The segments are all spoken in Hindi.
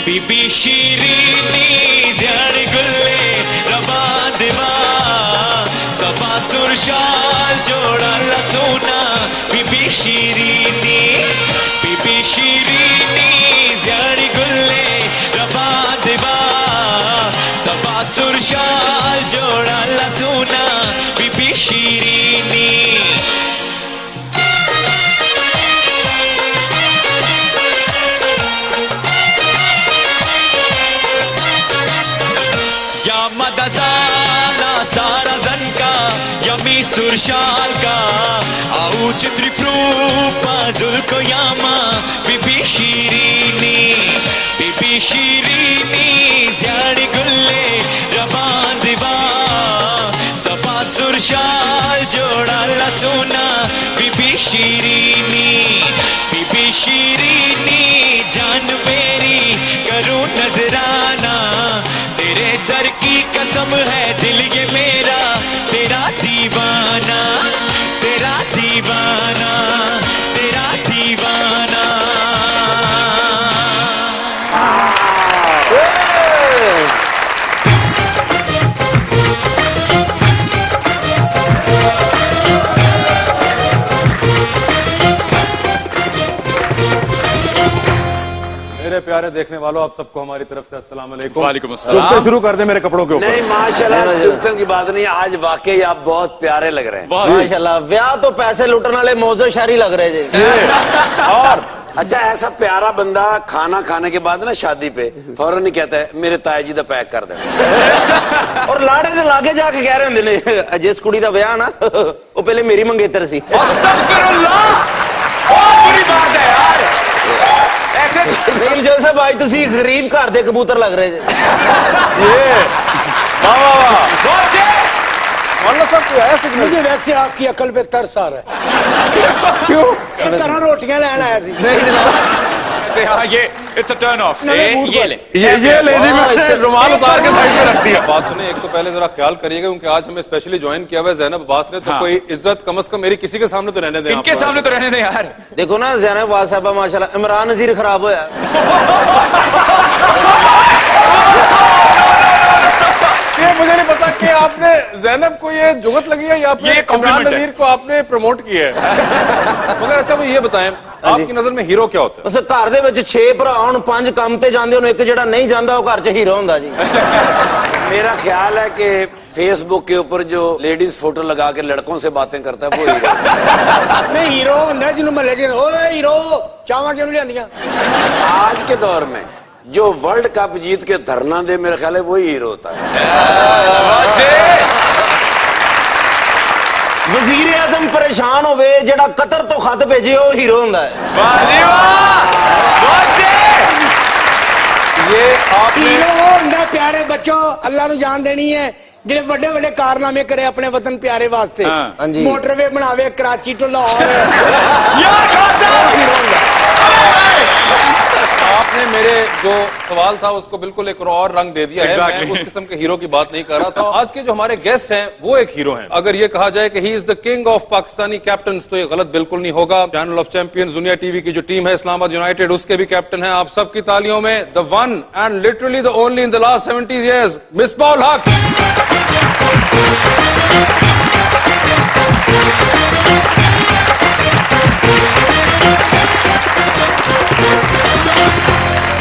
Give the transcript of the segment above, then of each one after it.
बीबी शीरीनी जड़ गुल्ले रवा दिवा सबा सुरशाल जोड़ा लसूना बीबी शीरीनी जड़ गुल्ले रवा दिवा सबा सुरशाल जोड़ा लसूना बीबी शीरीनी मदसाना सारा जन का यमी सुरशाल का आऊ चित्री प्रूपा जुल्को यामा बीबी शीरीनी ज़्याड़ी गुल्ले रबान दिवा सबा सुरशाल जोड़ा लसूना बीबी शीरीनी जान मेरी करूं नजराना तेरे सर की कसम है दिल ये मेरा तेरा दीवाना तेरा दीवाना तेरा दीवाना। मेरे प्यारे देखने वालों, आप सबको हमारी तरफ से अस्सलाम वालेकुम। वालेकुम अस्सलाम। तो शुरू कर दे मेरे कपड़ों के ऊपर। नहीं माशाल्लाह, जुगतों की बात नहीं, आज वाकई आप बहुत प्यारे लग रहे हैं माशाल्लाह। ब्याह तो पैसे लुटने वाले मौजो शायरी लग रहे थे। और अच्छा, ऐसा प्यारा बंदा खाना खाने के बाद ना शादी पे फौरन नहीं कहता है मेरे ताया जी दा पैक कर दे। और लाड़े दे लागे जाके कह रहे होंदे ने जिस कुड़ी दा ब्याह ना वो पहले मेरी मंगेतर सी। अस्तगफिरुल्लाह, बहुत बुरी बात है यार। ऐसे लेकिन जोसेफ भाई तुसी गरीब घर दे कबूतर लग रहे थे। ये वाह वाह वाह, मौलाना साहब क्या है सिग्नल? मुझे वैसे आपकी अकल पे तरस आ रहा है। क्यों? एक तरह रोटियां लेना आया सी। नहीं हाँ, ये इट्स अ टर्न ऑफ। ये ले जी, मैंने रुमाल उतार के साइड में रख दिया। बात सुने, एक तो पहले जरा ख्याल करिएगा क्योंकि आज हमें स्पेशली ज्वाइन किया हुआ है जैनब अब्बास ने, तो कोई इज्जत कम से कम मेरी किसी के सामने तो रहने दें। इनके सामने तो रहने दें यार। देखो ना जैनब अब्बास साहब माशाल्लाह, इमरान नजीर खराब होया। ये मुझे नहीं पता कि आपने जैनब को ये जुगत लगी है या फिर इमरान नजीर को आपने प्रमोट किया है। मगर अच्छा भाई ये बताएं, आपकी नजर में हीरो क्या होता है? उस घर दे विच 6 भरा होण, 5 काम ते जांदे होण, एक जेड़ा नहीं जांदा वो घर च हीरो हुंदा जी। मेरा ख्याल है कि फेसबुक के ऊपर जो लेडीज फोटो लगा के लड़कों से बातें करता है वो हीरो। नहीं, हीरो हुंदा जिन्हों महल्ले च ओए हीरो चावां क्यों नहीं लियांदियां। आज के दौर में जो वर्ल्ड कप जीत के धरना दे, मेरा ख्याल है वही हीरो होता है। वजीर आजम परेशान होवे, जेड़ा कतर तो खत भेजे वो हीरो हुंदा है। ये आपने हीरो हुंदा प्यारे बच्चों, अल्लाह नूं जान देनी है, ਜਿਹੜੇ ਵੱਡੇ ਵੱਡੇ कारनामे करे अपने वतन प्यारे वास्ते। मोटरवे बनावे कराची टू लाहौर। आपने मेरे जो सवाल था उसको बिल्कुल एक और रंग दे दिया है। मैं उस किस्म के हीरो की बात नहीं कर रहा था। आज के जो हमारे गेस्ट हैं वो एक हीरो हैं। अगर ये कहा जाए कि he is the king of Pakistani captain तो ये गलत बिल्कुल नहीं होगा। चैनल ऑफ चैंपियंस दुनिया टीवी की जो टीम है इस्लामाबाद यूनाइटेड, उसके भी कैप्टन हैं। आप सबकी तालियों में the one and literally the only in the last 70 years Misbah ul हक।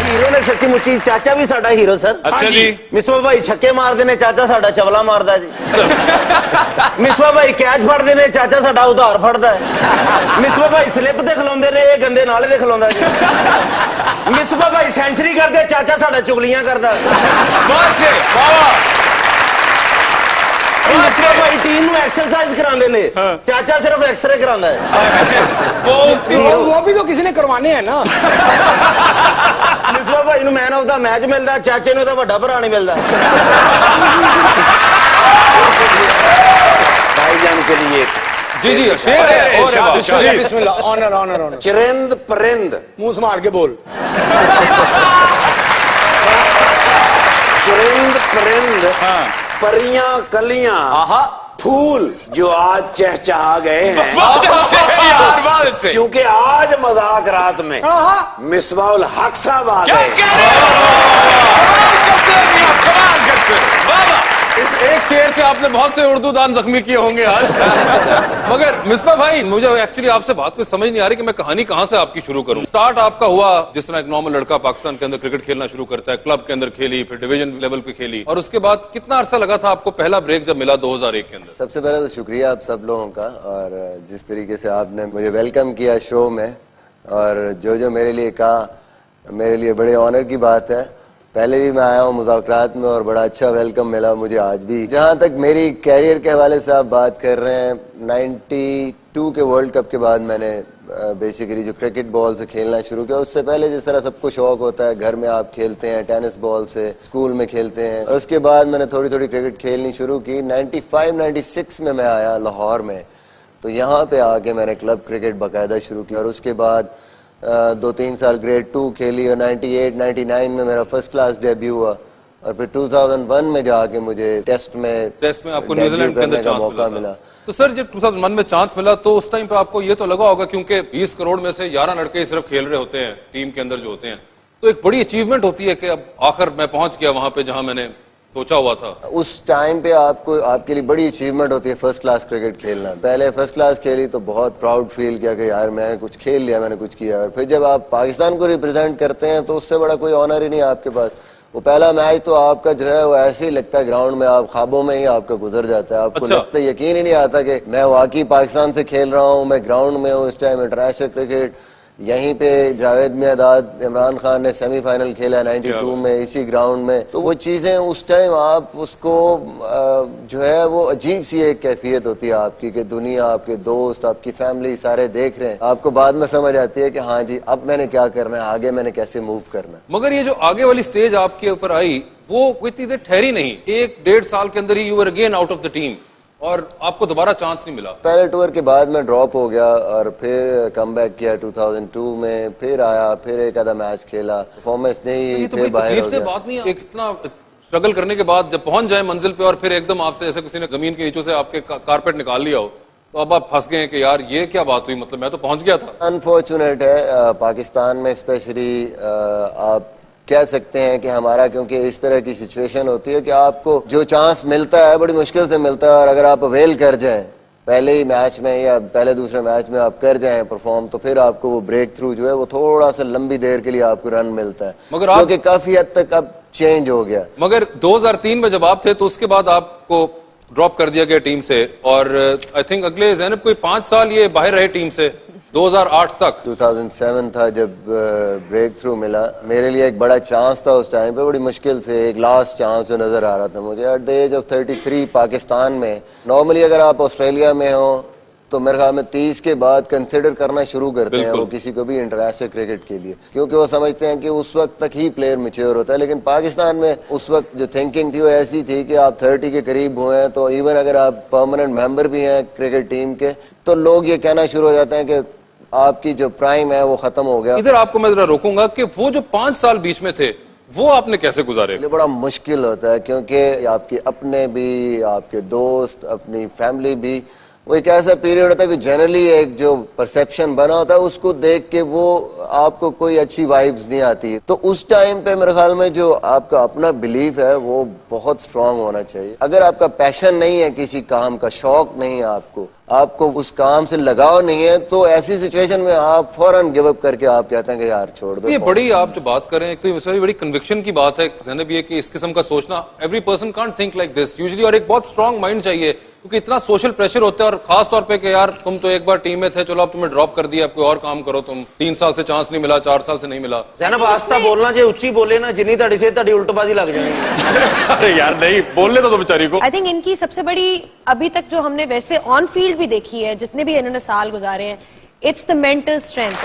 हीरो ने सच्ची मुच्ची, चाचा भी साडा हीरो सर। अच्छा जी। मिसबा भाई छक्के मारदे ने, चाचा साडा चवला मारदा जी। मिसबा भाई कैच फड़दे ने, चाचा साडा उधार फड़दा है। मिसबा भाई स्लिप ते खलोंदे ने, ये गंदे नाले ते खलोंदा जी। मिसबा भाई सेंचुरी करदे, चाचा साडा चुगलियां करदा। मिसबा भाई टीम नूं एक्सरसाइज करांदे ने, चाचा सिर्फ एक्सरे करांदा है। वो भी तो किसी ने करवाने हैं ना। मिसबा भाई नूं मैन ऑफ द मैच मिलदा, चाचे नूं दा वड्डा भरा नहीं मिलदा। भाईजान के लिए जी जी शेर है। बिस्मिल्लाह, ऑनर ऑनर ऑनर। चिरिंद परिंद, मुंह संभाल के बोल। चिरिंद परिंद, परियां कलियां, फूल जो आज चहचहा गए हैं बहुत अच्छे यार, बहुत अच्छे। क्योंकि आज मजाक रात में मिसबाउल हक साहब आ क्या गए। कह रहे हो? कमाल करते हो भैया, कमाल करते हो। वाह वाह। इस एक शेर से आपने बहुत से उर्दू दान जख्मी किए होंगे आज। मगर मिसबा भाई, मुझे एक्चुअली आपसे बात कुछ समझ नहीं आ रही कि मैं कहानी कहां से आपकी शुरू करूं। स्टार्ट आपका हुआ जिस तरह एक नॉर्मल लड़का पाकिस्तान के अंदर क्रिकेट खेलना शुरू करता है, क्लब के अंदर खेली, फिर डिवीजन लेवल पे खेली, और उसके बाद कितना अरसा लगा था आपको पहला ब्रेक जब मिला 2001 के अंदर? सबसे पहले तो शुक्रिया आप सब लोगों का, और जिस तरीके से आपने मुझे वेलकम किया शो में, और जो मेरे लिए कहा, मेरे लिए बड़े ऑनर की बात है। पहले भी मैं आया हूँ मुज़ाकरात में और बड़ा अच्छा वेलकम मिला मुझे आज भी। जहाँ तक मेरी कैरियर के हवाले से आप बात कर रहे हैं, 92 के वर्ल्ड कप के बाद मैंने बेसिकली जो क्रिकेट बॉल से खेलना शुरू किया। उससे पहले जिस तरह सबको शौक होता है, घर में आप खेलते हैं टेनिस बॉल से, स्कूल में खेलते हैं, और उसके बाद मैंने थोड़ी थोड़ी क्रिकेट खेलनी शुरू की। 95-96 में मैं आया लाहौर में, तो यहाँ पे आके मैंने क्लब क्रिकेट बाकायदा शुरू किया, और उसके बाद 2-3 साल ग्रेड 2 खेली, और 98-99 में मेरा फर्स्ट क्लास डेब्यू हुआ, और फिर 2001 में जाके मुझे टेस्ट में आपको न्यूजीलैंड के अंदर चांस मौका मिला। तो सर जब 2001 में चांस मिला तो उस टाइम पे आपको ये तो लगा होगा, क्योंकि 20 करोड़ में से 11 लड़के सिर्फ खेल रहे होते हैं टीम के अंदर जो होते हैं, तो एक बड़ी अचीवमेंट होती है कि अब आखिर मैं पहुंच गया वहां पे जहां मैंने सोचा हुआ था। उस टाइम पे आपको, आपके लिए बड़ी अचीवमेंट होती है फर्स्ट क्लास क्रिकेट खेलना। पहले फर्स्ट क्लास खेली तो बहुत प्राउड फील किया कि यार मैंने कुछ खेल लिया, मैंने कुछ किया। और फिर जब आप पाकिस्तान को रिप्रेजेंट करते हैं तो उससे बड़ा कोई ऑनर ही नहीं है आपके पास। वो पहला मैच तो आपका जो है वो ऐसे ही लगता है ग्राउंड में, आप ख्वाबों में ही आपका गुजर जाता है। आपको लगता है, यकीन ही नहीं आता कि मैं वाकई पाकिस्तान से खेल रहा हूँ, मैं ग्राउंड में हूँ। इस टाइम इंटरनेशनल क्रिकेट यहीं पे जावेद मियादाद, इमरान खान ने सेमीफाइनल खेला 92 में इसी ग्राउंड में। तो वो चीजें उस टाइम आप उसको जो है वो अजीब सी एक कैफियत होती है आपकी, कि दुनिया, आपके दोस्त, आपकी फैमिली सारे देख रहे हैं। आपको बाद में समझ आती है कि हाँ जी अब मैंने क्या करना है, आगे मैंने कैसे मूव करना है। मगर ये जो आगे वाली स्टेज आपके ऊपर आई वो कोई इतनी देर ठहरी नहीं, 1-1.5 साल के अंदर ही you were again out of the team, और आपको दोबारा चांस नहीं मिला। पहले टूर के बाद मैं ड्रॉप हो गया, और फिर कम बैक किया 2002 में, फिर आया, फिर एक आधा मैच खेला, परफॉर्मेंस नहीं, फिर बाहर हो गया। बात नहीं, एक इतना स्ट्रगल करने के बाद जब पहुंच जाए मंजिल पे और फिर एकदम आपसे ऐसे किसी ने जमीन के नीचे से आपके कारपेट निकाल लिया हो, तो अब आप फंस गए हैं कि यार ये क्या बात हुई, मतलब मैं तो पहुंच गया था। अनफॉर्चुनेट है पाकिस्तान में स्पेशली, आप कह सकते हैं कि हमारा, क्योंकि इस तरह की सिचुएशन होती है कि आपको जो चांस मिलता है बड़ी मुश्किल से मिलता है, और अगर आप अवेल कर जाएं पहले ही मैच में या पहले दूसरे मैच में आप कर जाएं परफॉर्म, तो फिर आपको वो ब्रेक थ्रू जो है वो थोड़ा सा लंबी देर के लिए आपको रन मिलता है, मगर क्योंकि काफी हद तक अब चेंज हो गया। मगर 2003 में जब आप थे तो उसके बाद आपको ड्रॉप कर दिया गया टीम से, और आई थिंक अगले ज़ैनब कोई 5 साल ये बाहर रहे टीम से, 2008 तक। 2007 था जब ब्रेक थ्रू मिला। मेरे लिए एक बड़ा चांस था उस टाइम पे, बड़ी मुश्किल से एक लास्ट चांस जो नजर आ रहा था मुझे। At the age of 33 Pakistan में, नॉर्मली अगर आप ऑस्ट्रेलिया में हो तो मेरे ख्याल में 30 के बाद कंसिडर करना शुरू करते हैं वो किसी को भी इंटरनेशनल क्रिकेट के लिए, क्योंकि वो समझते हैं कि उस वक्त तक ही प्लेयर मैच्योर होता है। लेकिन पाकिस्तान में उस वक्त जो थिंकिंग थी वो ऐसी थी कि आप 30 के करीब हुए हैं तो इवन अगर आप परमानेंट मेंबर भी हैं क्रिकेट टीम के, तो लोग ये कहना शुरू हो जाते हैं कि आपकी जो प्राइम है वो खत्म हो गया। इधर आपको मैं जरा रोकूंगा कि वो जो 5 साल बीच में थे वो आपने कैसे गुजारे? ये बड़ा मुश्किल होता है, क्योंकि आपके अपने भी, आपके दोस्त, अपनी फैमिली भी, वो एक ऐसा पीरियड होता है कि जनरली एक जो परसेप्शन बना होता है उसको देख के वो आपको कोई अच्छी वाइब्स नहीं आती। तो उस टाइम पे मेरे ख्याल में जो आपका अपना बिलीफ है वो बहुत स्ट्रांग होना चाहिए। अगर आपका पैशन नहीं है, किसी काम का शौक नहीं है, आपको उस काम से लगाव नहीं है, तो ऐसी सिचुएशन में आप फौरन गिव अप करके आप कहते हैं कि यार छोड़ दो। ये बड़ी आप जो बात कर रहे हैं तो ये बड़ी कन्विक्शन की बात है ज़ैनब, ये कि इस किस्म का सोचना, every person can't think like this usually, और एक बहुत स्ट्रांग माइंड चाहिए, क्योंकि इतना सोशल प्रेशर होता है, और खास तौर पे कि यार तुम तो एक बार टीम में थे, चलो अब तुम्हें ड्रॉप कर दिया, अब कोई और काम करो, तुम 3 साल से चांस नहीं मिला, 4 साल से नहीं मिला। ज़ैनब आस्ता बोलना, जे उच्ची बोले ना जिन्नी ताड़ी से ताड़ी उल्टबाजी लग जाएगी। अरे यार नहीं बोलने तो बेचारी को। आई थिंक इनकी सबसे बड़ी अभी तक जो हमने वैसे ऑन फील्ड भी देखी है, जितने भी इन्होंने साल गुजारे हैं, इट्स द मेंटल स्ट्रेंथ।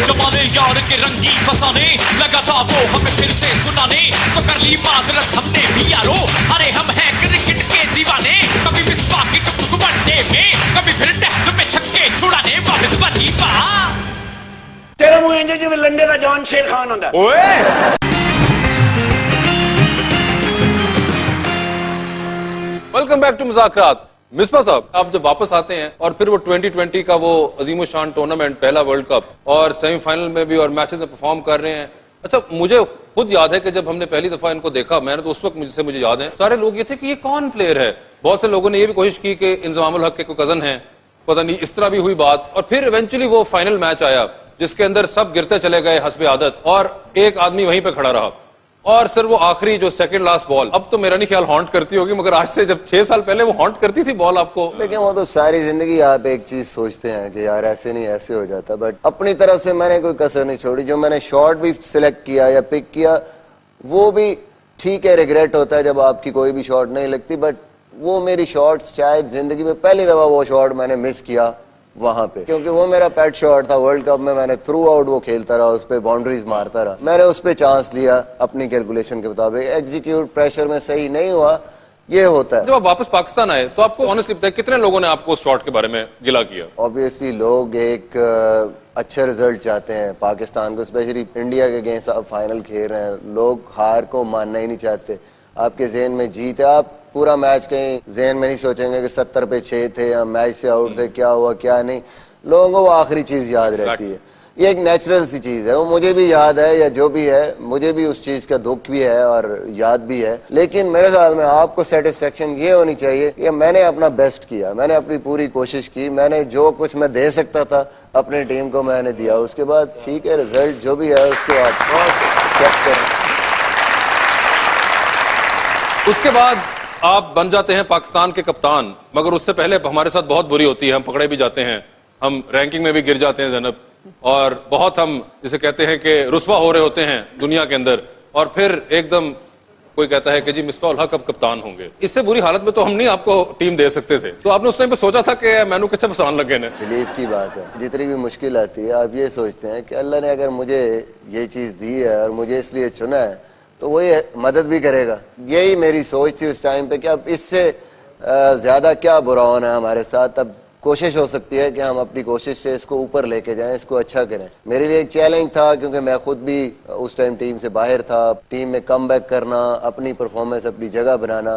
जमाने यार के रंगी फसाने लगा था वो हमें फिर से सुनाने, तो कर ली माजरत हमने भी यारो, अरे हम हैं क्रिकेट के दीवाने। कभी मिसबा की टुक वनडे में, कभी फिर टेस्ट में छक्के छुड़ाने वापस बनी पा। तेरा मुंह इंजे जिवें लंडे का जॉन शेर खान होंदा। ओए वेलकम बैक टू मुज़ाकरात। मिसबा साहब, आप जब वापस आते हैं और फिर वो 2020 का वो अजीम शान टूर्नामेंट, पहला वर्ल्ड कप, और सेमीफाइनल में भी और मैचेस में परफॉर्म कर रहे हैं। अच्छा, मुझे खुद याद है कि जब हमने पहली दफा इनको देखा, मैंने तो उस वक्त मुझे याद है, सारे लोग ये थे कि ये कौन प्लेयर है। बहुत से लोगों ने ये भी कोशिश की कि इंजमामुल हक के कोई कजन है, पता नहीं, इस तरह भी हुई बात। और फिर इवेंचुअली वो फाइनल मैच आया जिसके अंदर सब गिरते चले गए हस्बे आदत, और एक आदमी वहीं पे खड़ा रहा। और सर वो आखिरी जो सेकंड लास्ट बॉल, अब तो मेरा नहीं ख्याल हॉन्ट करती होगी, मगर आज से जब 6 साल पहले वो हॉन्ट करती थी बॉल आपको। लेकिन वो तो सारी जिंदगी आप एक चीज सोचते हैं कि यार ऐसे नहीं ऐसे हो जाता, बट अपनी तरफ से मैंने कोई कसर नहीं छोड़ी। जो मैंने शॉट भी सिलेक्ट किया या पिक किया वो भी ठीक है, रिग्रेट होता है जब आपकी कोई भी शॉट नहीं लगती, बट वो मेरी शॉट्स शायद जिंदगी में पहली दफा वो शॉट मैंने मिस किया वहां पे, क्योंकि वो मेरा पेट शॉट था। वर्ल्ड कप में मैंने थ्रू आउट वो खेलता रहा, उस पे बाउंड्रीज मारता रहा, मैंने उस पे चांस लिया अपनी कैलकुलेशन के मुताबिक। एग्जीक्यूट प्रेशर में सही नहीं हुआ, ये होता है। जब आप वापस पाकिस्तान आए तो आपको ऑनेस्टली बताइए कितने लोगों ने आपको उस शॉट के बारे में गिला किया? ऑब्वियसली लोग एक अच्छा रिजल्ट चाहते हैं पाकिस्तान को, स्पेशली इंडिया के अगेंस्ट आप फाइनल खेल रहे हैं, लोग हार को मानना ही नहीं चाहते। आपके जहन में जीत है, आप पूरा मैच कहीं जहन में नहीं सोचेंगे कि 70 पे 6 थे या मैच से आउट थे, क्या हुआ क्या नहीं। लोगों को वो आखिरी चीज याद रहती है, ये एक नेचुरल सी चीज है। वो मुझे भी याद है या जो भी है, मुझे भी उस चीज का दुख भी है और याद भी है। लेकिन मेरे ख्याल में आपको सेटिस्फेक्शन ये होनी चाहिए कि मैंने अपना बेस्ट किया, मैंने अपनी पूरी कोशिश की, मैंने जो कुछ मैं दे सकता था अपनी टीम को मैंने दिया। उसके बाद ठीक है, रिजल्ट जो भी है उसको आप एक्सेप्ट करें। उसके बाद आप बन जाते हैं पाकिस्तान के कप्तान, मगर उससे पहले हमारे साथ बहुत बुरी होती है, हम पकड़े भी जाते हैं, हम रैंकिंग में भी गिर जाते हैं ज़ैनब, और बहुत हम जिसे कहते हैं कि रुस्वा हो रहे होते हैं दुनिया के अंदर, और फिर एकदम कोई कहता है कि जी मिसबाह उल हक अब कप्तान होंगे। इससे बुरी हालत में तो हम नहीं आपको टीम दे सकते थे, तो आपने उस टाइम पे सोचा था कि मैनू कितने पसंद लगे ने? बिलीव की बात है, जितनी भी मुश्किल आती है आप ये सोचते हैं कि अल्लाह ने अगर मुझे ये चीज दी है और मुझे इसलिए चुना है तो वो ये मदद भी करेगा। यही मेरी सोच थी उस टाइम पे कि अब इससे ज्यादा क्या बुरा होना है हमारे साथ। अब कोशिश हो सकती है कि हम अपनी कोशिश से इसको ऊपर लेके जाएं, इसको अच्छा करें। मेरे लिए एक चैलेंज था क्योंकि मैं खुद भी उस टाइम टीम से बाहर था। टीम में कमबैक करना, अपनी परफॉर्मेंस अपनी जगह बनाना,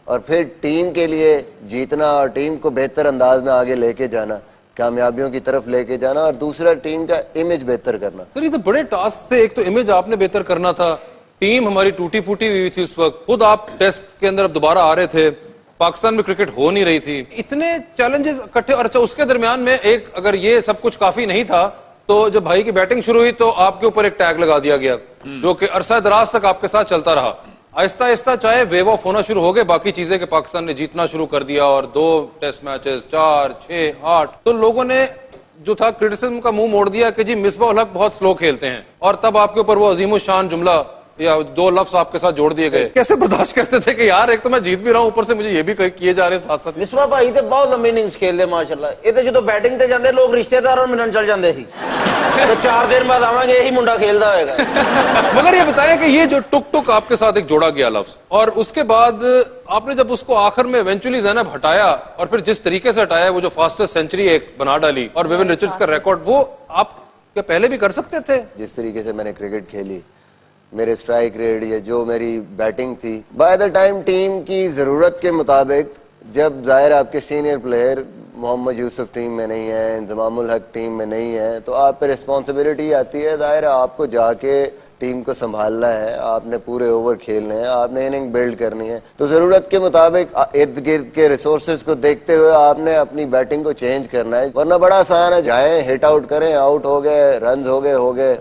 और फिर टीम के लिए जीतना और टीम को बेहतर अंदाज में आगे लेके जाना, कामयाबियों की तरफ लेके जाना, और दूसरा टीम का इमेज बेहतर करना। तो ये तो बड़े टास्क थे। एक तो इमेज आपने बेहतर करना था, टीम हमारी टूटी फूटी हुई थी उस वक्त, खुद आप टेस्ट के अंदर अब दोबारा आ रहे थे, पाकिस्तान में क्रिकेट हो नहीं रही थी, इतने चैलेंजेस इकट्ठे। और अच्छा, उसके दरमियान में एक, अगर ये सब कुछ काफी नहीं था तो जब भाई की बैटिंग शुरू हुई तो आपके ऊपर एक टैग लगा दिया गया जो कि अरसा दराज तक आपके साथ चलता रहा। आहिस्ता आहिस्ता चाहे वेव ऑफ होना शुरू हो गए बाकी चीजें, कि पाकिस्तान ने जीतना शुरू कर दिया और 2 टेस्ट मैचेस, 4, 6, 8, तो लोगों ने जो था क्रिटिसिज्म का मुंह मोड़ दिया कि जी मिसबाह उल हक बहुत स्लो खेलते हैं, और तब आपके ऊपर वो अजीम शान जुमला या 2 लफ्ज आपके साथ जोड़ दिए गए। कैसे बर्दाश्त करते थे कि यार एक तो मैं जीत भी रहा हूं, ऊपर से मुझे ये भी किए जा रहे साथ साथ? मिसबा भाई ते बहुत लंबी इनिंग्स खेलते माशाल्लाह। ये तो जो बैटिंग ते जाते लोग रिश्तेदारों मिलन चल जाते थे, तो 4 दिन बाद आवांगे यही मुंडा खेलता होगा। मगर ये बताया कि ये जो टुक टुक आपके साथ एक जोड़ा गया लफ्ज, और उसके बाद आपने जब उसको आखिर में इवेंचुअली ज़ैनब हटाया, और फिर जिस तरीके से हटाया, वो जो फास्टेस्ट सेंचुरी एक बना डाली और विविन रिचर्ड्स का रिकॉर्ड, वो आप क्या पहले भी कर सकते थे? जिस तरीके से मैंने क्रिकेट खेली, मेरे स्ट्राइक रेट या जो मेरी बैटिंग थी, बाय द टाइम टीम की जरूरत के मुताबिक, जब जाहिर आपके senior player Mohammad Yousuf team में नहीं है, इंजमामुल हक टीम में नहीं है, तो आप पे रिस्पॉन्सिबिलिटी आती है, जाहिर है आपको जाके टीम को संभालना है, आपने पूरे ओवर खेलने हैं, आपने इनिंग बिल्ड करनी है। तो जरूरत के मुताबिक इर्द गिर्द के रिसोर्सेज को देखते हुए आपने अपनी बैटिंग को चेंज करना है, वरना बड़ा आसान है, जाए हिट आउट करें, आउट हो गए, रन हो गए,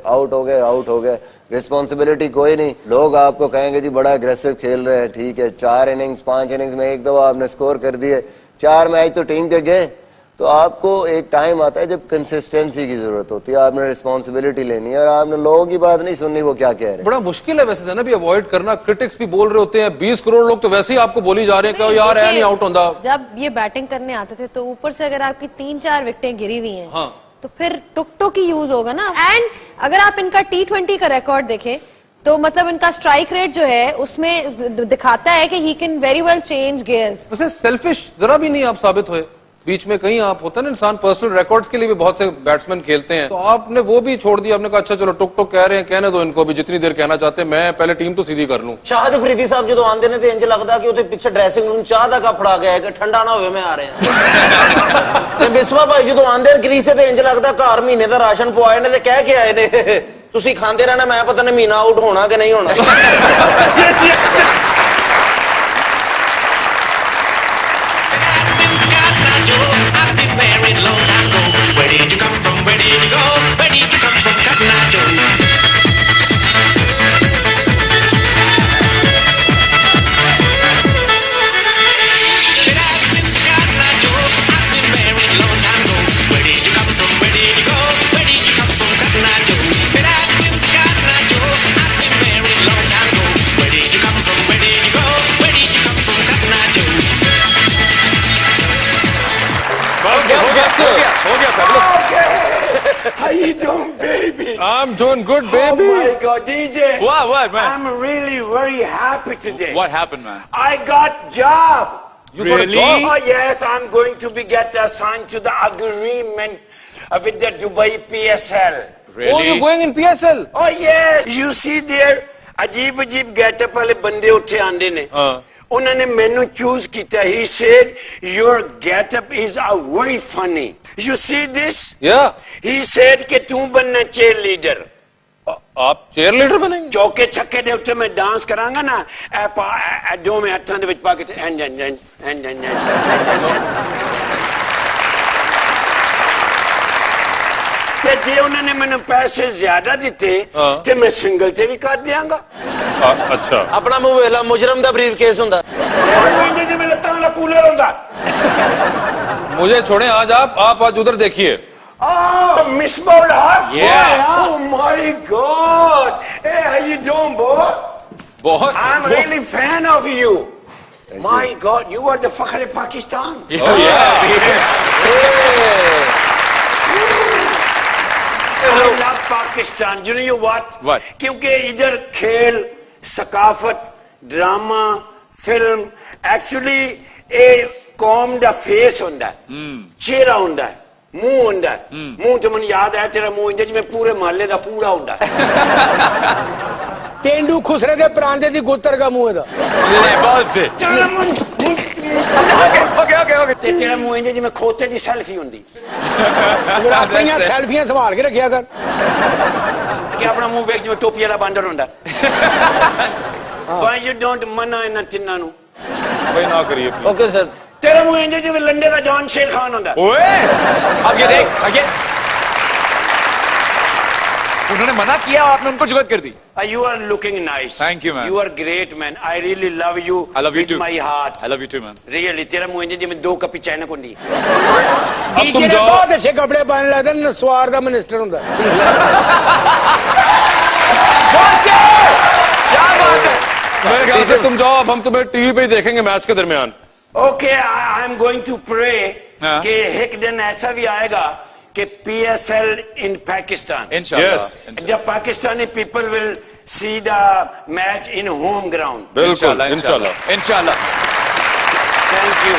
आउट हो गए, आउट हो गए, रिस्पॉन्सिबिलिटी कोई नहीं। लोग आपको कहेंगे जी बड़ा अग्रेसिव खेल रहे हैं, ठीक है, 4 इनिंग्स 5 इनिंग्स में 1 दफा आपने स्कोर कर दिए, 4 मैच तो टीम के गए। तो आपको एक टाइम आता है जब कंसिस्टेंसी की जरूरत होती है, आपने रिस्पॉन्सिबिलिटी लेनी है, और आपने लोगों की बात नहीं सुननी वो क्या कह रहे हैं। बड़ा मुश्किल है वैसे ना भी अवॉइड करना, क्रिटिक्स भी बोल रहे होते हैं, 20 करोड़ लोग तो वैसे ही आपको बोली जा रहे हैं कि यार है नहीं आउट होता। जब ये बैटिंग करने आते थे तो ऊपर से अगर आपकी 3-4 विकेटें गिरी हुई हैं, हाँ, तो फिर टुक टुक ही यूज होगा ना। एंड अगर आप इनका T20 का रिकॉर्ड देखें तो मतलब इनका स्ट्राइक रेट जो है उसमें दिखाता है कि he can very well change gears. वैसे सेल्फिश जरा भी नहीं आप साबित हुए, बीच में कहीं आप होता है ना इंसान पर्सनल रिकॉर्ड्स के लिए भी बहुत से बैट्समैन खेलते हैं, तो आपने वो भी छोड़ दिया, आपने कहा अच्छा चलो टुक टुक कह रहे हैं, कहने दो इनको भी जितनी देर कहना चाहते हैं, मैं पहले टीम तो सीधी कर लूं। शाहिद अफरीदी साहब जो आंदे ने तो इंज लगता कि उसे पीछे ड्रेसिंग रूम चाह का कप फड़ा गया कि ठंडा ना हो मैं आ रहे हैं। ते बिस्वा भाई जो आंदे क्रीज से तो इंज लगता घर महीने का राशन पवाए ने कह के आए ने तुसी खांदे रहना, मैं पता नहीं महीना आउट होना कि नहीं होना। Where did you come from? Where did you go? Where did you come from, Cotton Eye Joe? How you doing, baby? I'm doing good, Oh baby. my God, DJ. What, man? I'm really very happy today. What happened, man? I got job. You got a Really? job? Oh yes, I'm going to be get assigned to the agreement with the Dubai PSL. Oh, you're going in PSL? Oh yes, you see there, अजीब अजीब गेटअप वाले बंदे उठे आंदे ने. उन्होंने मेनू चूज किया. He said your getup is very funny. You see this? Yeah. He said कि तू बनना cheer leader. आप चेयर लीडर बनेंगे? चौके छक्के दे उत्ते मैं डांस करांगा ना दो में हत्थां दे विच पा के ते जे उन्होंने मैंने पैसे ज्यादा दिते ते मैं सिंगल ते भी कर दियांगा. अच्छा. अपना मुंह वेला मुजरम दा ब्रीफ केस हुंदा. जे मैं लत्तां वाला कूलर हुंदा. मुझे छोड़ें, आज आप आज उधर देखिए. Oh, Miss Haq. Yeah. Oh my God. Hey, how you doing, boy? बहुत. I'm really fan of you. My God, you are the Fakhr Pakistan. Oh yeah. I love Pakistan. You know what? What? क्योंकि इधर खेल, सकाफत, ड्रामा, फिल्म, एक्चुअली एक कौम दा फेस होंदा है, चेहरा होंदा है, मुंह होंदा है. मुंह तो मैंने याद है तेरा मुंह इंज जिवें पूरे मोहल्ले दा पूरा होंदा है. पेंडू खुसरे दे परांदे दी गुत्तर का मुंह दा. बहुत से. Okay. ते तेरा मुंह इंज जिवें खोते दी सेल्फी होंदी. अगर अपनी सेल्फियां संभाल के रखिया कर. कि अपना मुंह वेख जिवें टोपी वाला बांदर होंदा. Why you don't मना इन्हां तिन्नां नूं? भाई ना करिए प्लीज. Okay sir. तेरा मुंह इंज जिवें लंडे दा जॉन शेर खान होंदा. ओए, अब ये देख, आगे. उन्होंने मना किया और आपने उनको जुगत कर दी. You are looking nice. Thank you, man. You are great, man. I really love you. I love you with too. my heart. I love you too, man. Really, तेरा मुंह इंज जिवें दो कपी चाइना होंदी. अब तुम डीजे जाओ. बहुत अच्छे कपड़े पहन लेते हैं, नस्वार दा मिनिस्टर हुंदा. क्या बात है? मेरे ख्याल से तुम जाओ, अब हम तुम्हें टीवी पे ही देखेंगे मैच के दरमियान. Okay, I am going to pray हाँ. कि एक दिन ऐसा भी आएगा कि PSL in Pakistan. इंशाल्लाह. Yes. The Pakistani people will see the match in home ground. बिल्कुल, इंशाल्लाह. इंशाल्लाह. Thank you.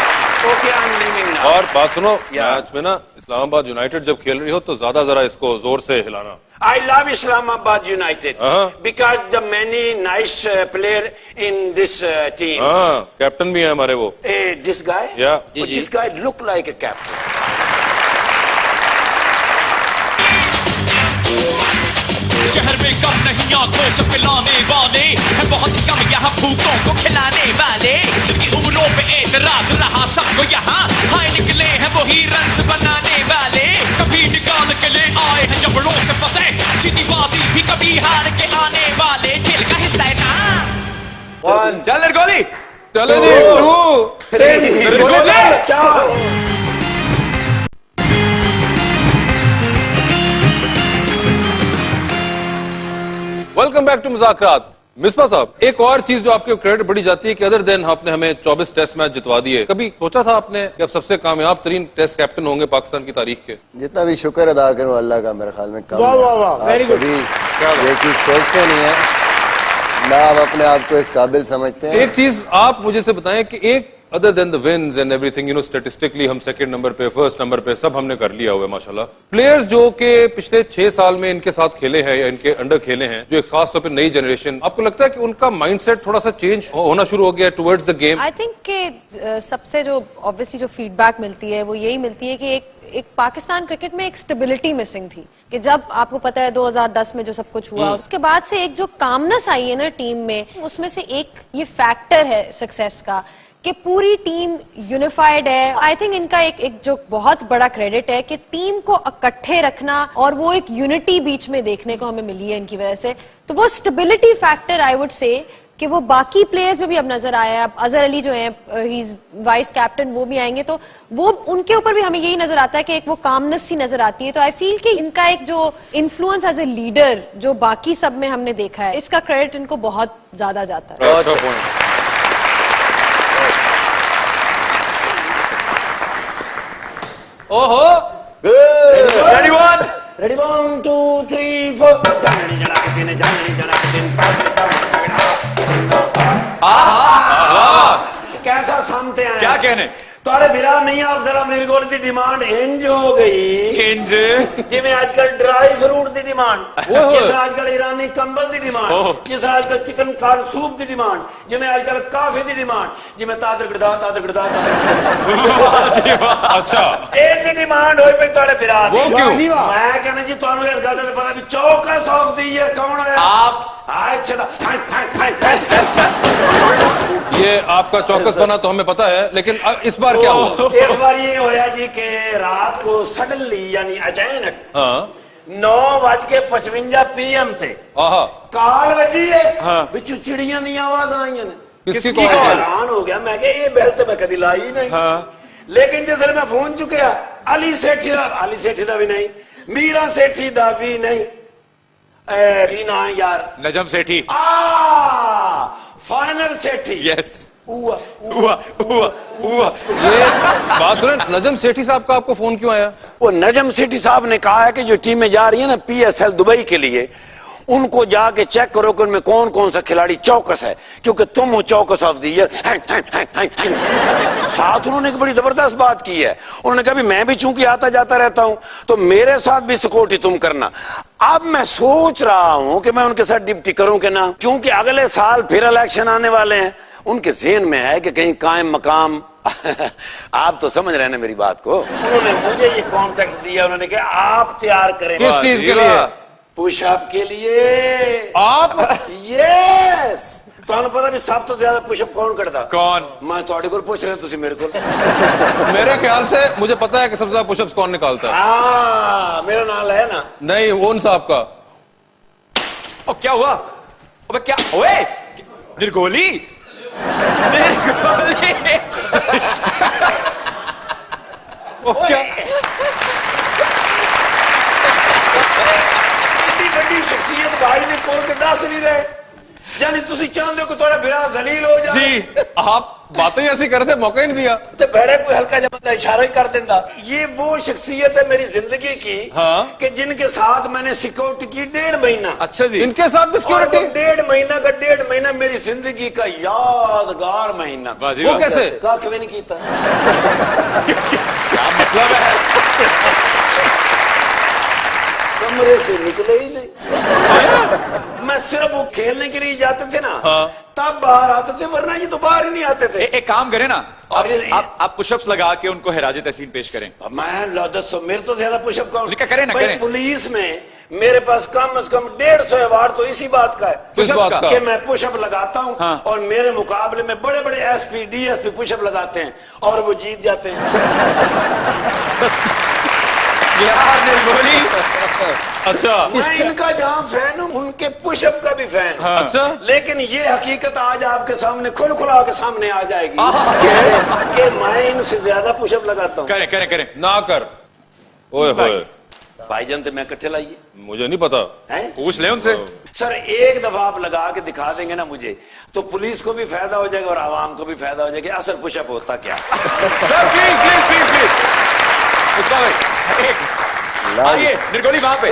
Okay, I'm leaving now. और बात सुनो, Yeah. मैच में ना इस्लामाबाद यूनाइटेड जब खेल रही हो तो ज्यादा जरा इसको जोर से हिलाना. I love Islamabad United because the many nice player in this team. हाँ, कैप्टन भी है हमारे वो. This guy? Yeah. But this guy look like a captain. शहर में कम नहीं आंखों से पिलाने वाले है बहुत कम यहाँ भूतों को खिलाने वाले जिनकी उम्रों पे एतराज रहा सबको यहाँ हाय निकले हैं वही रन्स बनाने वाले कभी निकाल के ले आए हैं जबड़ों से फतेह जीती बाजी भी कभी हार के आने वाले खेल का हिस्सा है ना. चल निर्गोली. चलो जी. 2 3 वेलकम बैक टू मुज़ाकरात. मिसबा साहब, एक और चीज जो आपके क्रेडिट बढ़ी जाती है कि अदर देन आपने हमें 24 टेस्ट मैच जितवा दिए. कभी सोचा था आपने कि आप सबसे कामयाब तरीन टेस्ट कैप्टन होंगे पाकिस्तान की तारीख के? जितना भी शुक्र अदा करूं अल्लाह का, मेरे ख्याल में कम वाह, वाह, वाह, आप very good. कभी ये चीज सोचते नहीं है ना, आप अपने आप को इस काबिल समझते हैं. एक चीज आप मुझे से बताएं कि एक other than the wins and everything, statistically हम सेकंड नंबर पे, फर्स्ट नंबर पे सब हमने कर लिया हुआ है माशाल्लाह। प्लेयर्स जो कि पिछले 6 साल में इनके साथ खेले हैं या इनके अंडर खेले हैं, जो एक खास तौर पे नई जनरेशन, आपको लगता है कि उनका माइंडसेट थोड़ा सा चेंज होना शुरू हो गया towards the game? I think कि सबसे जो ऑब्वियसली जो फीडबैक मिलती है वो यही मिलती है कि एक पाकिस्तान क्रिकेट में एक स्टेबिलिटी मिसिंग थी, कि जब आपको पता है 2010 में जो सब कुछ हुआ, उसके बाद से एक जो कामनेस आई है ना टीम में, उसमें से एक ये फैक्टर है सक्सेस का कि पूरी टीम यूनिफाइड है। आई थिंक इनका एक जो बहुत बड़ा क्रेडिट है कि टीम को इकट्ठे रखना और वो एक यूनिटी बीच में देखने को हमें मिली है इनकी वजह से। तो वो stability factor I would say कि वो बाकी प्लेयर्स में भी अब नजर आया है। अब अजहर अली जो है, ही इज वाइस कैप्टन, वो भी आएंगे तो वो उनके ऊपर भी हमें यही नजर आता है कि एक वो कामनेस सी नजर आती है। तो आई फील कि इनका एक जो इन्फ्लुएंस एज ए लीडर जो बाकी सब में हमने देखा है, इसका क्रेडिट इनको बहुत ज्यादा जाता है। ओहो, Ready, one. रेडी 1 2 3 4 कैसा सामते हैं? क्या कहने? ਤੁਹਾਡੇ ਵੀਰਾ ਨਹੀਂ ਆਪ ਜ਼ਰਾ ਮੇਰੇ ਕੋਲ ਦੀ ਡਿਮਾਂਡ ਇੰਜ ਹੋ ਗਈ किंज ਜਿਵੇਂ ਅੱਜ ਕੱਲ ਡਰਾਈ ਫਰੂਟ ਦੀ ਡਿਮਾਂਡ, ਜਿਸ ਤਰ੍ਹਾਂ ਅੱਜ ਕੱਲ ਈਰਾਨੀ ਕੰਬਲ ਦੀ ਡਿਮਾਂਡ, ਜਿਸ ਤਰ੍ਹਾਂ ਅੱਜ ਕੱਲ ਚਿਕਨ ਕਾਰ ਸੂਪ ਦੀ ਡਿਮਾਂਡ, ਜਿਵੇਂ ਅੱਜ ਕੱਲ ਕਾਫੀ ਦੀ ਡਿਮਾਂਡ, ਜਿਵੇਂ ਤਾਦਰ ਗੜਦਾ अच्छा, ਇਹ ਦੀ ਡਿਮਾਂਡ ਹੋਈ ਪਈ ਤੁਹਾਡੇ ਵੀਰਾ ਦੀ। ਉਹ ਕਿਉਂ? ਮੈਂ ਕਹਿੰਦਾ ਜੀ ਤੁਹਾਨੂੰ ਇਸ ਗੱਲ ਦਾ ਪਤਾ ਵੀ ਚੌਕਸ ਆਫ ਦੀ ਈਅਰ ਕੌਣ ਹੋਇਆ? आप ये आपका चौकस बना तो हमें पता है, लेकिन अब इस बार क्या हुआ? इस बार ये होया जी कि रात को सडनली यानी अचानक हाँ, 9:55 PM थे आहा, काल वजी है, बिचू चिड़ियां दी आवाज आईयां ने। किसकी मैं कॉल? हैरान हो गया, मैं ये बेल तो मैं कदी लाई नहीं। लेकिन जिसले मैं फोन चुकया, अली सेठी दा भी नहीं, मीरा सेठी दा भी नहीं, भी ना यार, नजम सेठी। फाइनल सेठी। यस। हुआ हुआ हुआ हुआ। ये बात सुने, नजम सेठी साहब का आपको फोन क्यों आया? वो नजम सेठी साहब ने कहा है कि जो टीमें जा रही है ना PSL दुबई के लिए, उनको जाके चेक करो कि उनमें कौन कौन सा खिलाड़ी चौकस है, क्योंकि तुम हो चौकस ऑफ द ईयर। साथ उन्होंने एक बड़ी जबरदस्त बात की है, उन्होंने कहा भी मैं भी चूंकि आता जाता रहता हूं तो मेरे साथ भी सिक्योरिटी तुम करना। अब मैं सोच रहा हूं कि मैं उनके साथ डिप्टी करूं कि ना, क्योंकि अगले साल फिर इलेक्शन आने वाले हैं। उनके ज़हन में है कि कहीं कायम मकाम आप तो समझ रहे हैं ना मेरी बात को। उन्होंने मुझे ये कॉन्टेक्ट दिया, उन्होंने कहा आप तैयार करें। किस चीज के लिए? पुशअप के लिए। आप? यस। ਤੁਹਾਨੂੰ पता भी सब तो ज्यादा पुशअप कौन करता? कौन? मैं ਤੁਹਾਡੇ ਕੋਲ ਪੁੱਛ ਰਿਹਾ, ਤੁਸੀਂ ਮੇਰੇ ਕੋਲ। मेरे ख्याल से मुझे पता है कि सबसे ज्यादा पुशअप्स कौन निकालता है। मेरा नाम है ना। नहीं, ओन साहब का। ओ क्या हुआ? अबे क्या? ओए निर्गोली निर्गोली। ओ क्या? इतनी बड़ी शख्सियत भाई ने खोल के दस नहीं रहे, यानी तुसी चाहते हो कि थोड़ा बिरा जलील हो जाए। जी आप बातें ऐसी कर रहे थे, मौका ही नहीं दिया। तो बड़े कोई हल्का जब बंदा इशारा ही कर देता। ये वो शख्सियत है मेरी जिंदगी की, हाँ? कि जिनके साथ मैंने सिक्योरिटी की 1.5 महीना। अच्छा जी। इनके साथ भी और सिक्योरिटी? 1.5 महीना मेरी जिंदगी का यादगार महीना। वाह जी वो वाह। कैसे? का कभी नहीं कीता। क्या मतलब है? कमरे से निकले ही नहीं। मैं सिर्फ वो खेलने के लिए जाते थे ना, तब बाहर आते थे, वरना ये तो बाहर ही नहीं आते थे। एक काम करें ना, और आप पुशअप्स लगा के उनको हिराजे तहसीन पेश करें। मैं लौदसो मेरे तो ज्यादा पुशअप कौन करें ना, भाई, करें। पुलिस में मेरे पास कम से कम 150 अवार्ड तो इसी बात का है। किस बात का? कि मैं पुशअप लगाता हूं, हाँ। और मेरे मुकाबले में बड़े बड़े SP DSP पुशअप लगाते हैं और वो जीत जाते हैं। यार निर्गोली। अच्छा, मैं इनका जहां फैन हूं, उनके पुशअप का भी फैन हूं। अच्छा। लेकिन ये हकीकत आज आपके सामने खुला के सामने आ जाएगी कि मैं इनसे ज्यादा पुशअप लगाता हूं। करें करें करें। ना कर। ओए होए, भाईजान तो मैं इकट्ठे लाइए मुझे नहीं पता। हैं? पूछ ले उनसे। सर एक दफा आप लगा के दिखा देंगे ना मुझे, तो पुलिस को भी फायदा हो जाएगा और आवाम को भी फायदा हो जाएगा। असल पुशअप होता क्या? Sir please please please please. उसका भाई आइए निर्गोली वहां पे।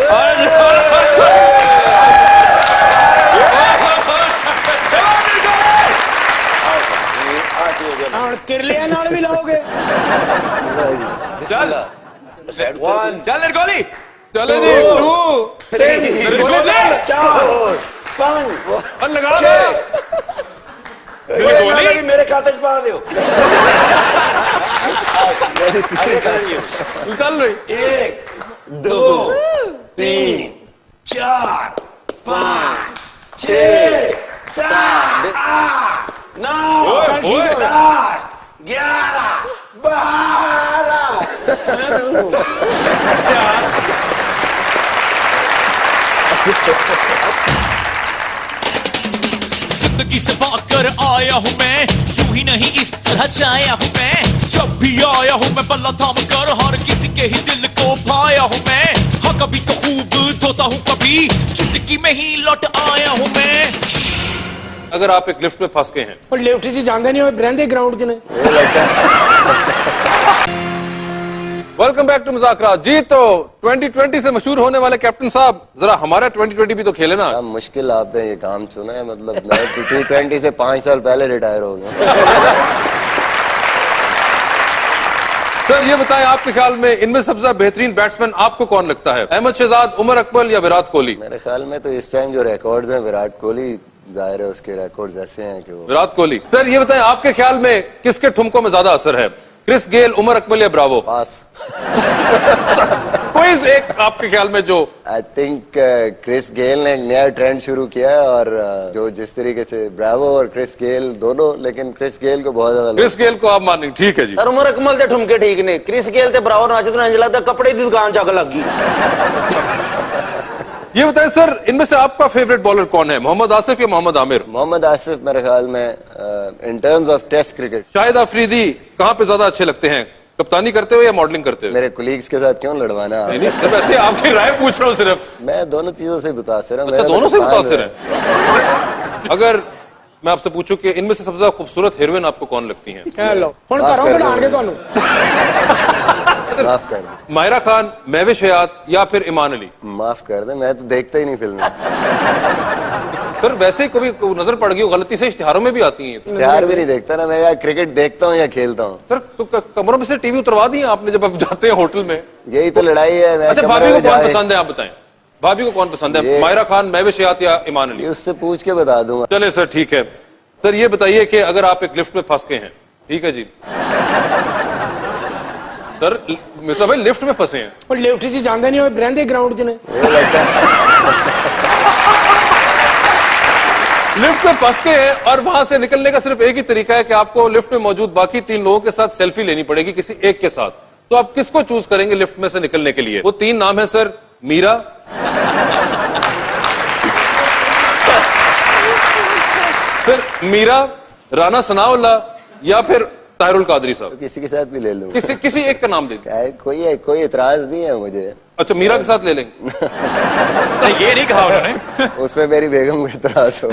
ਹੁਣ ਕਿਰਲਿਆਂ ਨਾਲ ਵੀ ਲਾਓਗੇ चल चल निर्गोली चले जी 2 3 निर्गोली चल 4 5 लगा निर्गोली मेरे खाते च पा दियो चल रही 1 2 3 4 5 6 7 8 9 10 11 जिंदगी से भागकर आया हूँ मैं, यूं ही नहीं इस तरह जाया हूँ मैं। जब भी आया हूँ मैं बल्ला थाम कर हर किसी के ही दिल को भाया हूँ मैं। हाँ कभी तो खूब धोता हूँ, कभी चुटकी में ही लौट आया हूँ मैं। अगर आप एक लिफ्ट में फंस गए हैं और लिफ्ट च जांदे नहीं हो बरंदे ग्राउंड च ने वेलकम बैक टू मुज़ाकरात। जी तो 2020 से मशहूर होने वाले कैप्टन साहब, जरा हमारा 2020 भी तो खेले ना। मुश्किल आपने ये काम चुना है, मतलब मैं T20 से 5 साल पहले रिटायर हो गया। सर ये बताएं, आपके ख्याल में इनमें सबसे ज्यादा बेहतरीन बैट्समैन आपको कौन लगता है? अहमद शहजाद, उमर अकमल या विराट कोहली? मेरे ख्याल में तो इस टाइम जो रिकॉर्ड्स हैं विराट कोहली, जाहिर है उसके रिकॉर्ड्स ऐसे हैं कि वो विराट कोहली। सर ये बताएं, आपके ख्याल में किसके ठुमकों में ज्यादा असर है? क्रिस गेल, उमर अकमल या ब्रावो? पास। कोई एक आपके ख्याल में जो? आई थिंक क्रिस गेल ने एक नया ट्रेंड शुरू किया है, और जो जिस तरीके से ब्रावो और क्रिस गेल दोनों, लेकिन क्रिस गेल को बहुत ज्यादा क्रिस गेल को आप मानेंगे? ठीक है जी। सर उमर अकमल के ठुमके ठीक ने, क्रिस गेल ते ब्रावो नाचे तो इंज लगदा कपड़े की दुकान जाके लग गई। ये बताएं सर, इनमें से आपका फेवरेट बॉलर कौन है? मोहम्मद आसिफ या मोहम्मद आमिर? मोहम्मद आसिफ मेरे ख्याल में in terms of test cricket. Shahid Afridi कहाँ पे ज्यादा अच्छे लगते हैं, कप्तानी करते हुए या मॉडलिंग करते हुए? मेरे कुलीग्स के साथ क्यों लड़वाना? नहीं सर, वैसे आपकी राय पूछ रहा हूँ सिर्फ। मैं दोनों चीजों से मुतासिर हूं। अच्छा, दोनों से मुतासिर है। अगर मैं आपसे पूछूं कि इनमें से सबसे ज्यादा खूबसूरत हीरोइन आपको कौन लगती हैं? हेलो हुन घरों खिलाणगे ਤੁਹਾਨੂੰ माफ कर दे, मायरा खान, महविश हयात या फिर ईमान अली? माफ कर दे, मैं तो देखता ही नहीं फिल्म। सर वैसे ही कभी नजर पड़ गई हो, गलती से इश्तिहारों में भी आती हैं। इश्तिहार भी नहीं देखता ना मैं, या क्रिकेट देखता हूँ या खेलता हूँ। सर तो कमरों में से टीवी उतरवा दी है आपने जब आप जाते हैं होटल में? यही तो लड़ाई है। मैं अच्छा, भाभी को कौन पसंद है आप बताएं? भाभी को कौन पसंद है, मायरा खान, महविश हयात या ईमान अली? उससे पूछ के बता दूंगा। चले सर ठीक है। सर ये बताइए कि अगर आप एक लिफ्ट में फंस गए हैं, ठीक है जी सर, मिस्टर भाई लिफ्ट में फंसे हैं और लिफ्ट च जांदे नहीं हो बरंदे ग्राउंड च ने लिफ्ट में फंस गए हैं और वहां से निकलने का सिर्फ एक ही तरीका है कि आपको लिफ्ट में मौजूद बाकी 3 लोगों के साथ सेल्फी लेनी पड़ेगी, किसी एक के साथ। तो आप किसको चूज करेंगे लिफ्ट में से निकलने के लिए? वो 3 नाम है सर, मीरा, फिर मीरा, राना सनाउल्लाह या फिर ताहिरुल कादरी साहब। तो किसी के साथ भी ले लूंगा। किसी एक का नाम दे दीजिए। कोई इतराज नहीं है मुझे। अच्छा, मीरा के साथ ले लेंगे? नहीं, ये नहीं कहा उन्होंने। उसमें मेरी बेगम को इतराज हो।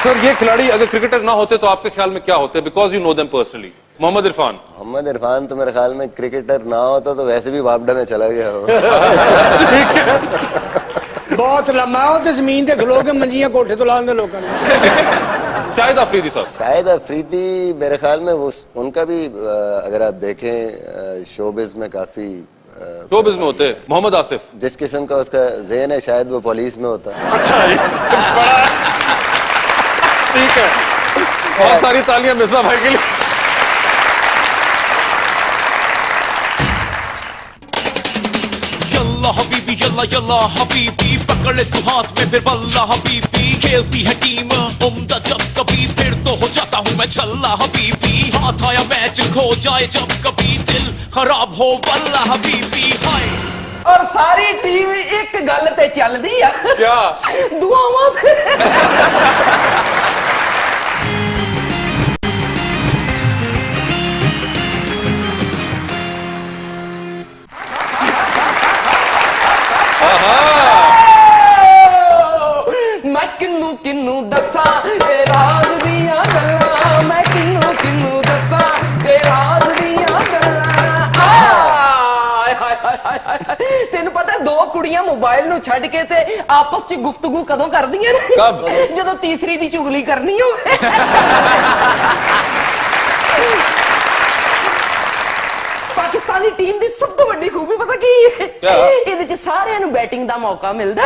सर ये खिलाड़ी अगर क्रिकेटर ना होते तो आपके ख्याल में क्या होते? Because you know them personally. Mohammad Irfan. Mohammad Irfan तो मेरे ख्याल में क्रिकेटर ना होता तो वैसे भी वापडा में चला गया हो। ठीक है। बहुत लंबा हो तो जमीन ते खलो के मंजियां कोठे तो लाने लोगों ने। शाहिद अफरीदी साहब। शाहिद अफरीदी मेरे ख्याल में वो उनका भी अगर आप देखें शोबिज में काफी शोबिज में होते। मोहम्मद आसिफ। जिस किस्म का उसका ज़हन है शायद वो पुलिस में होता। अच्छा ठीक है, बहुत सारी तालियां मिसबा भाई के लिए। Yalla Habibi Yalla Yalla Habibi, पकड़ ले तू हाथ में फिर बल्ला हबीबी। खेलती है टीम उम्दा जब कभी, फिर तो हो जाता हूँ मैं छल्ला हबीबी। हाथ आया मैच खो जाए जब कभी, दिल खराब हो वल्ला हबीबी। हाय और सारी टीम एक गल ते चलदी आ। क्या? दुआवां। मैं किन्नू किन्नू दसा ए राज दियां गल्लां, मैं किन्नू किन्नू दसा ए राज दियां गल्लां। तेन पता 2 कुड़ियां ਕੁੜੀਆਂ ਮੋਬਾਈਲ ਨੂੰ ਛੱਡ ਕੇ ਤੇ ਆਪਸ 'ਚ ਗੁਫ਼ਤਗੂ ਕਦੋਂ ਕਰਦੀਆਂ ਨੇ? ਕਬ? ਜਦੋਂ ਤੀਸਰੀ ਦੀ ਚੁਗਲੀ ਕਰਨੀ ਹੋਵੇ। ਪਾਕਿਸਤਾਨੀ ਟੀਮ ਦੀ ਸਭ ਤੋਂ ਵੱਡੀ ਖੂਬੀ ਪਤਾ ਕੀ ਹੈ? ਇਹਦੇ 'ਚ ਸਾਰਿਆਂ ਨੂੰ ਬੈਟਿੰਗ ਦਾ ਮੌਕਾ ਮਿਲਦਾ।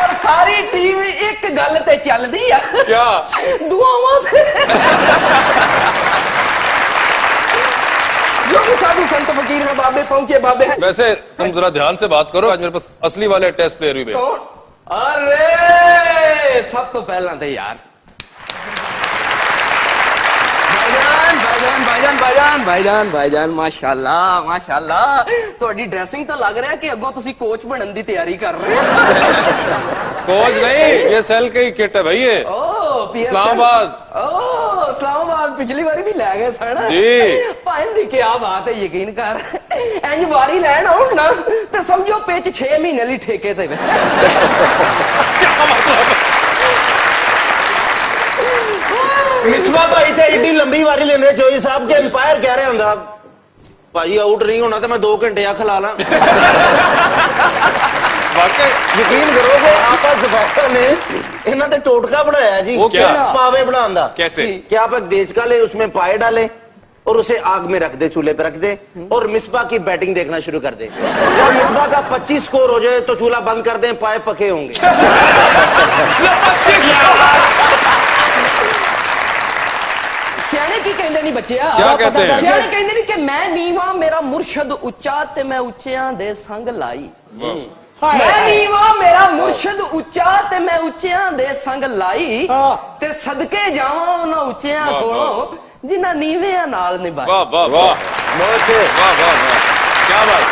और सारी टीम एक गल ते चलदी आ। क्या? दुआवां पे। जो कि साधु संत फकीर में बाबे पहुंचे बाबे। वैसे तुम जरा ध्यान से बात करो, आज मेरे पास असली वाले टेस्ट प्लेयर भी भेजे। कौन? अरे सब तो पहला तो यार भाईजान माशाल्लाह ਤੁਹਾਡੀ ਡਰੈਸਿੰਗ ਤੋਂ ਲੱਗ ਰਿਹਾ ਕਿ ਅੱਗੋਂ ਤੁਸੀਂ ਕੋਚ ਬਣਨ ਦੀ ਤਿਆਰੀ ਕਰ ਰਹੇ ਹੋ। कोच नहीं, ये सेल की किट है भाई ये। इस्लामाबाद पिछली बारी भी लै गए सर जी। भाई दी क्या बात है, यकीन कर इंज वारी लैन आउण ना ते समझो पिच 6 महीने ਲਈ ठेके ते। मिसबा भाई ते एडी लंबी वारी लेंदे चोई साहब के एम्पायर कह रहा हुंदा भाई आउट नहीं होना तो मैं 2 घंटे आ खिला ला। वाकई यकीन करोगे आपस ने इन्हों ने टोटका बनाया जी। वो क्या? पावे बनाने का। कैसे? कि आप एक देच का ले, उसमें पाए डाले और उसे आग में रख दे, चूल्हे पे रख दे और मिसबा की बैटिंग देखना शुरू कर दे। जब मिसबा का 25 स्कोर हो जाए तो चूल्हा बंद कर दें, पाए पके होंगे। सियाने की कहते नहीं बच्चिया? क्या कहते हैं? सियाने कहते नहीं कि मैं नीवा मेरा मुर्शद उच्चा ते मैं उच्चियां दे संग लाई। मैं नीवा मेरा मुर्शद उच्चा ते मैं उच्चियां दे संग लाई ते सदके जावां उन्हां उच्चियां कोलों जिन्हां नीवियां नाल निभाई। वाह वाह वाह, वाह वाह वाह, क्या बात।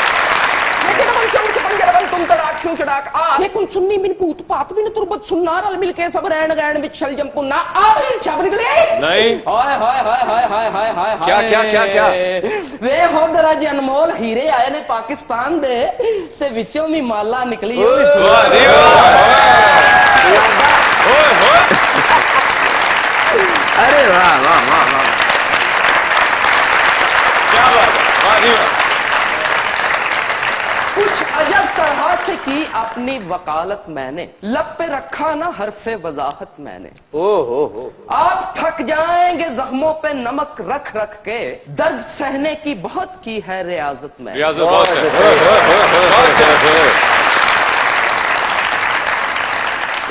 तुम तड़ाक क्यों चढ़ाक आ लेकिन सुन्नी बिन पूत पात बिन तुरबत सुन्नार अल मिलके सब रैन गैन विच छल जंपुना आ छप निकले नहीं। हाय हाय हाय हाय हाय हाय हाय क्या क्या क्या क्या? वे हो दरा जी अनमोल हीरे आए ने पाकिस्तान दे ते विचों भी माला निकली वाह जी वाह। अरे वाह वाह वाह वाह, क्या बात है, वाह जी वाह। कुछ अजब तरह से की अपनी वकालत मैंने, लब पे रखा ना हरफे वजाहत मैंने। हो आप थक जाएंगे जख्मों पे नमक रख रख के, दर्द सहने की बहुत की है रियाजत मैंने। रियाजत बहुत है।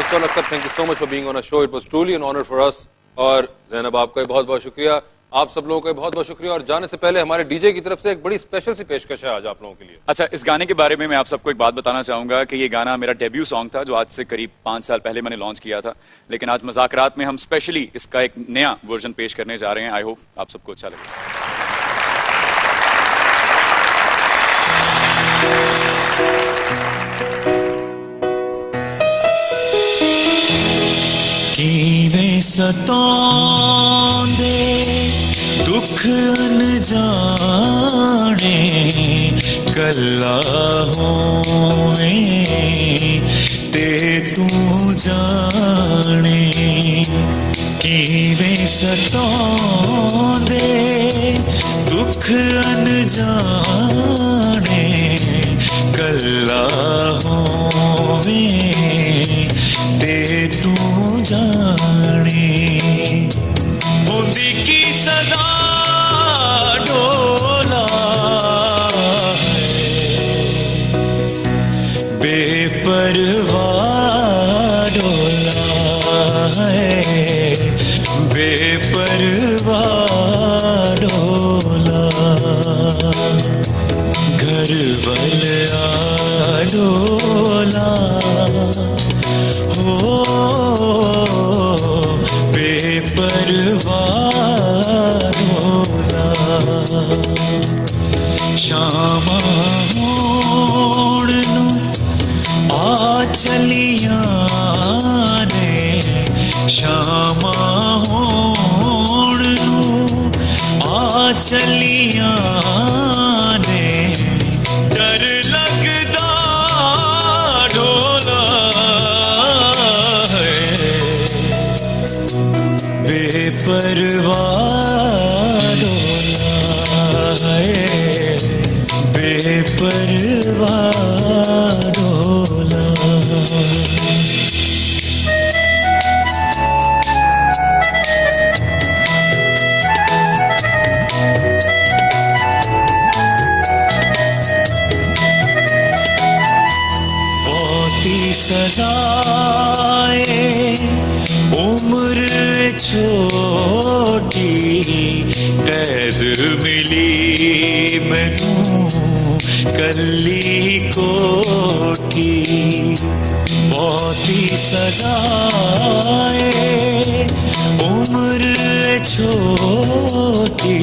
Mr. Akhtar, thank you so much for being on our show. It was truly an honor for us. और ज़ैनब आपका बहुत बहुत शुक्रिया, आप सब लोगों का बहुत बहुत शुक्रिया। और जाने से पहले हमारे डीजे की तरफ से एक बड़ी स्पेशल सी पेशकश है आज आप लोगों के लिए। अच्छा, इस गाने के बारे में मैं आप सबको एक बात बताना चाहूंगा कि ये गाना मेरा डेब्यू सॉन्ग था जो आज से करीब 5 साल पहले मैंने लॉन्च किया था, लेकिन आज मज़ाकरात में हम स्पेशली इसका एक नया वर्जन पेश करने जा रहे हैं। आई होप आप सबको अच्छा लगे। कीवे सतांदे दुख अनजाने कल्ला होवे ते तू जाने। कीवे सतांदे दुख अनजाने कल्ला होवे ते तू जाने। होंदी की सजा डोला है बेपरवाह डोला है बेपरवाह डोला। घर वाला डोला हो बेपरवाह डोला। शामा होण नू आ चलियां ने, शामा होण नू आ चलियां ने। डर लगदा ढोला है बेपरवाह डोला है परवानोला सजाए उम्र छोटी कैद मिली मैनू कली कोठी बहुती सजाए उम्र छोटी